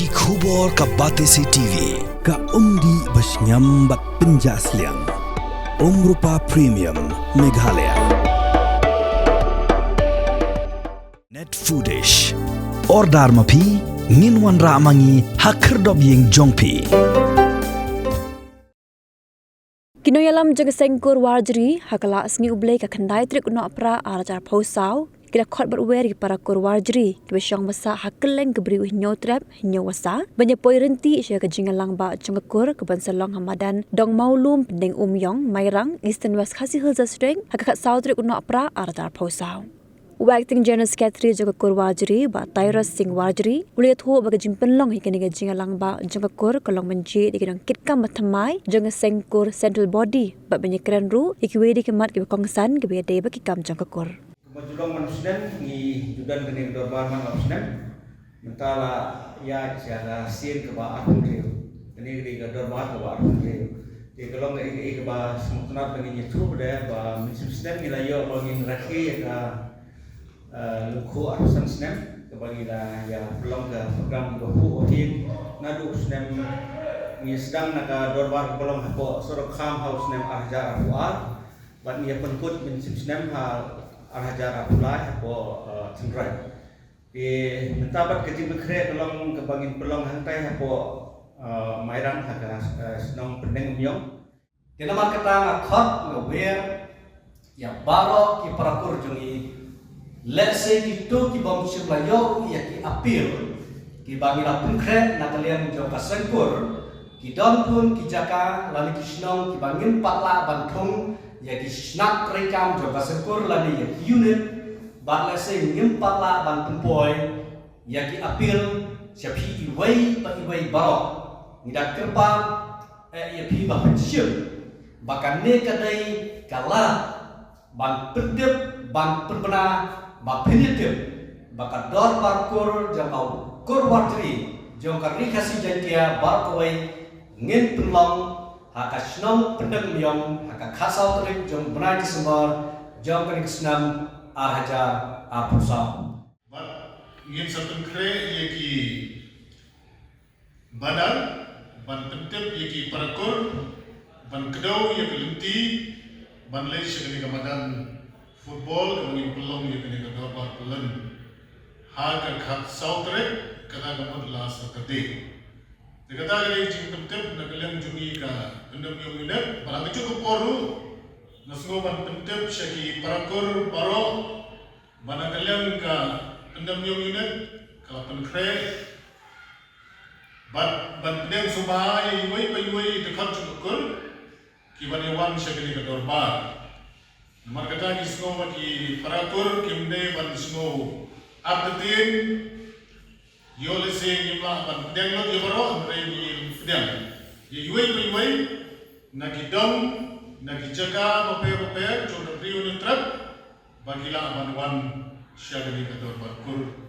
Ki khubor ka Batesi TV ka umdi basnyambat penjaslian Rupa Premium Meghalaya Net Foodish Ordar mapi nginwan ramangi hakerdob yeng jongpi Kinoyalam jaga sengkur warjri hakala asngi ublay ka khandai trik no pra arajar phosau kira khot berweri para kur warjri kibsyong masa hakeleng kebri nyotrap nyawasa banya poirenti isya ka jingalang ba chungkur ke bansalong hamadan dong maulum pendeng umyong mairang eastern west khasi hilza streng hakakat sautrik no pra arajar phosau Acting General Secretary Jogakur Wajri ba Tyrus Singh Wajri uliat ho baga jimpenlong hikani ga jingalang ba Jogakur kolong menje dikidang kitkam mathamai jonga sengkur central body ba banyakran ru ikiwe dikemat ke kongsan ke bede ba kikam Jogakur Majulong manusia ni judan kene dorbar man manusia mentala ya jaga sin ke ba akun riu kene ke dorbar ke ba akun riu di kolong ke ba semutnat dengan itu pada ba manusia nilayo bangin rakhi ya lukho arusan snem kebagi dah ya pelong ke program gohu otin nadu snem ni sedang naga dorbar pelong hapo sorok kham house snem arja aruar ban ia penkut min snem ha arja arulai hapo tendrai di mentabat kecil bekre pelong kebangin pelong hantai hapo mairang haga senong pendeng myong kenapa kita ngakot ngawer ya baro ki parakur jungi let's say kita ki bang siblayo ya ki appeal ki bangila pungkre na kalian joka sengkur ki don pun ki jaka lani kisnong ki bangin patla bantung ya ki snak rekam joka sengkur lani ya unit ba let's say ngim patla ban pumpoy ya ki appeal siapi iwai pa iwai baro ngidak kerpa ya pi ba hajib bahkan ne kadai kala ban pedep ban perbena Bapinitif, bakat dor parkur jangkau kurwatri, jangkau rikasi jangkia barkawai ngin penlong hakasnom pendem yong hakakasau terik jang benai disembar jangkau niksenam arhaja apusau. Ngin satu kre yaki badan, ban pentip yaki parkur, ban kedau yaki lenti, ban lej sekali kamadan football kami pelong yang kena dorbar pelan harga kat sautrek kena kamu last Saturday. Jika tak ada yang pentip nak kalian jungi ka pendem yang ini barang cukup poru nasgoban pentip syaki parakur baro barang kalian ka pendem yang ini kalau penkre ban pendem subahai iwai dekat cukup kibani wan syaki ka dorbar Markata ki snow ki parakur kimde ban snow abdin yole se nimla ban denglot yobaro andre ni fidel ye yuai nagi dom nagi jaga paper chona priyo ni trap bagila ban wan shagani ka dor parakur